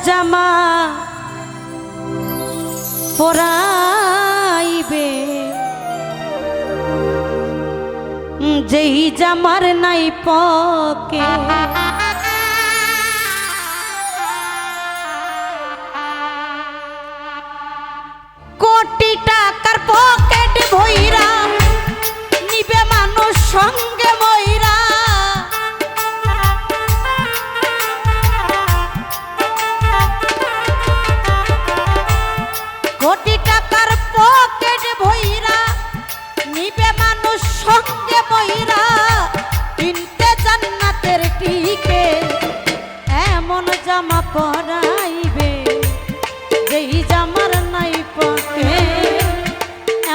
জামা পরাইবে যেই জামার নাই পকে কোটি টাকার পকেট ভইরা নিবে মানুষ সঙ্গে মইরা কোটি টাকার পকেট ভইরা নিবে মানুষ সঙ্গে মইরা কিনতে জান্নাতের টিকে এমন জামা পরাইবে যেই জামার নাই পকে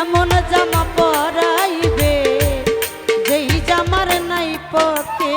এমন জামা পরাইবে যেই জামার নাই পকে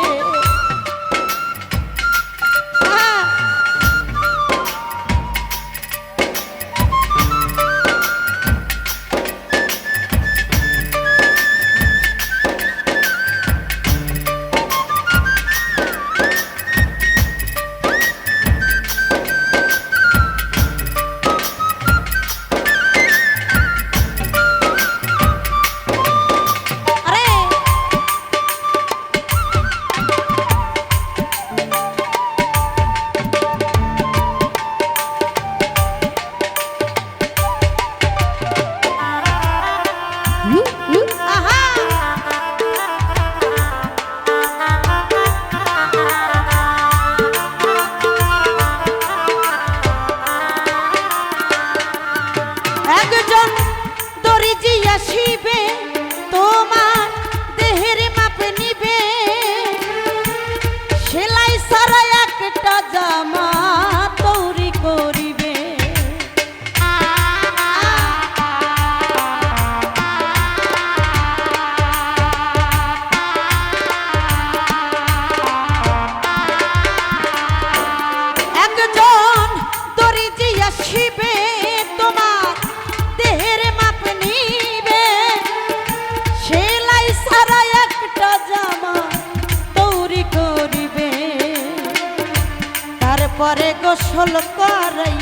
একজন দরিজি আসিবে তোমার দেহের মাপ নিবে সেলাই সারা একটা জামা তৈরি করিবে একজন দরিজি আসিবে তোমার দেহের মাপ নিবে সেলাই সারা একটা জামা তৈরি করিবে তারপরে গোসল করাই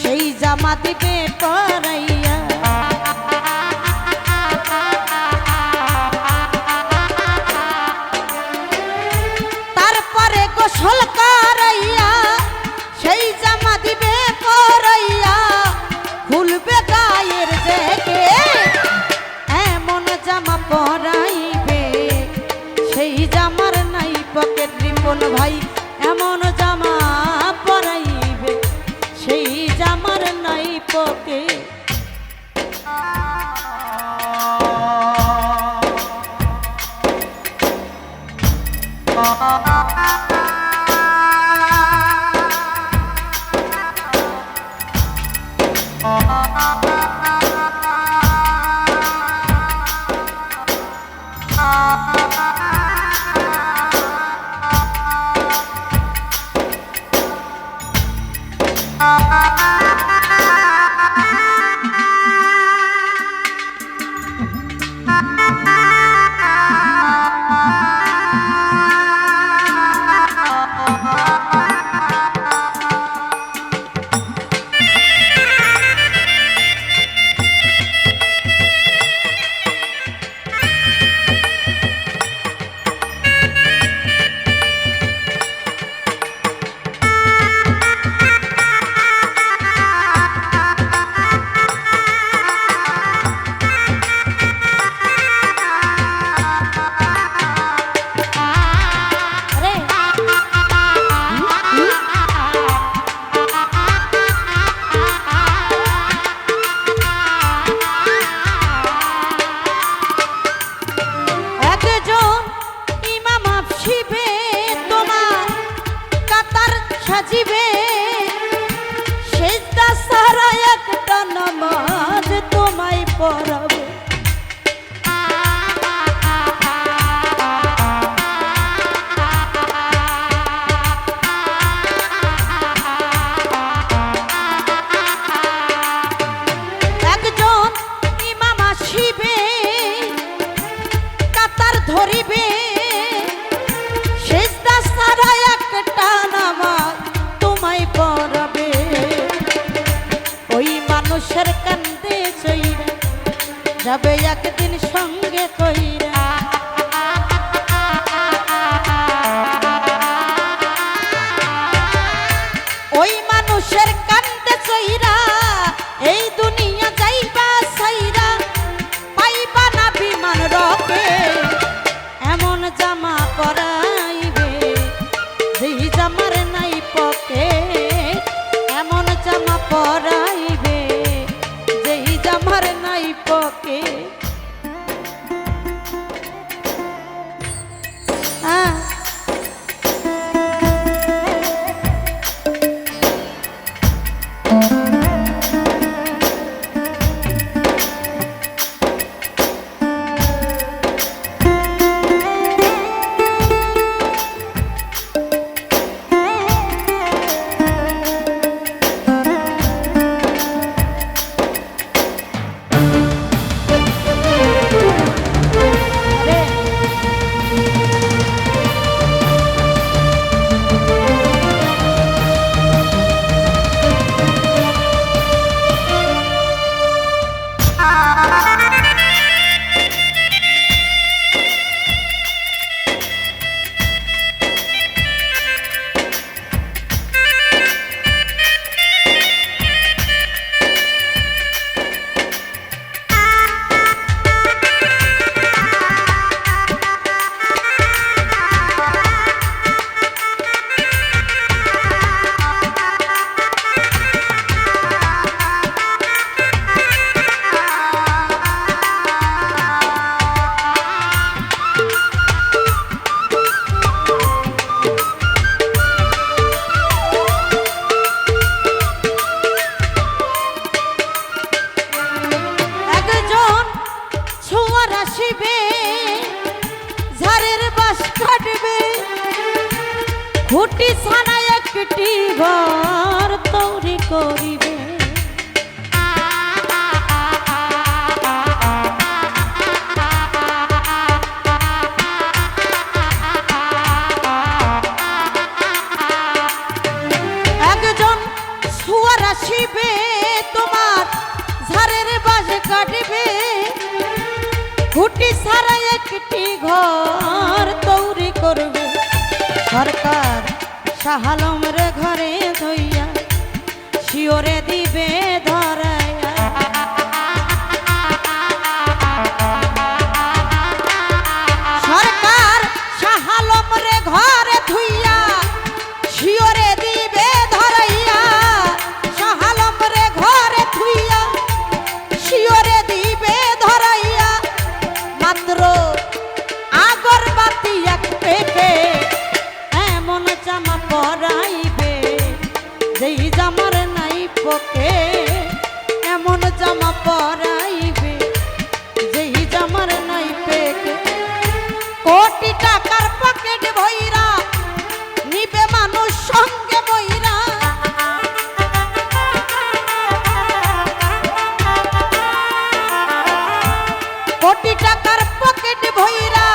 সেই জামা দিবে পরাইয়া তারপরে গোসল করাইয়া সেই জামা দিবে পরাইয়া খুলবে গায়ের দেখে এমন জামা পরাইবে সেই জামার নাই পকেট রিপন ভাই এমন জামা পরাইবে সেই জামার নাই পকেট সাজিবে সেজদা সারা একটা নামাজ তোমায় পড়াবো একজন ইমাম আসিবে কাতার ধরিবে সেজদা সারা একটা নামাজ তোমায় পড়াবো মানুষের কান্দে চইরা যাবে একদিন সঙ্গে কইরা। ওই মানুষের কান্দে চইরা এই দুনিয়া যাইবা সাইরা, পাইবা না বিমান রকে এমন জামা পরাইবে যেই জামার নাই পকে, এমন জামা পরাইবে যেই জামার নাই পকে। খুঁটি ছাড়া একটি ঘর তৈরি করিবে, একজন সুয়ার আসিবে তোমার ঝাড়ের বাঁশ কাটবে, খুঁটি ছাড়া একটি ঘর তৈরি করবে। সরকার শাহালমের ঘরে ধইয়া শিওরে দিবে ধরাইয়া, সরকার শাহালমের ঘরে ধুইয়া শিওরে দিবে ধরাইয়া, শাহালমের ঘরে ধুইয়া শিওরে দিবে ধরাইয়া। মাত্র আগরবাতি এক পেকে এমন জামা পরাইবে যেই জামার নাই পকে, এমন জামা পরাইবে যেই জামার নাই পেকে। কোটি টাকার পকেট ভইরা নিবে মানুষ সঙ্গে বইরা, কোটি টাকার পকেট ভইরা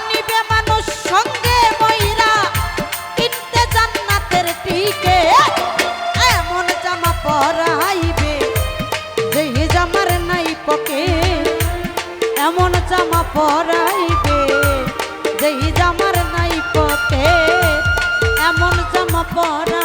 নিবে মানুষ সঙ্গে বইরা, কিনতে জান্নাতের টিকে এমন জামা পরাইবে যেই জামার নাই পকে, এমন জামা পরাইবে যেই জামার নাই পকে, এমন জামা পরা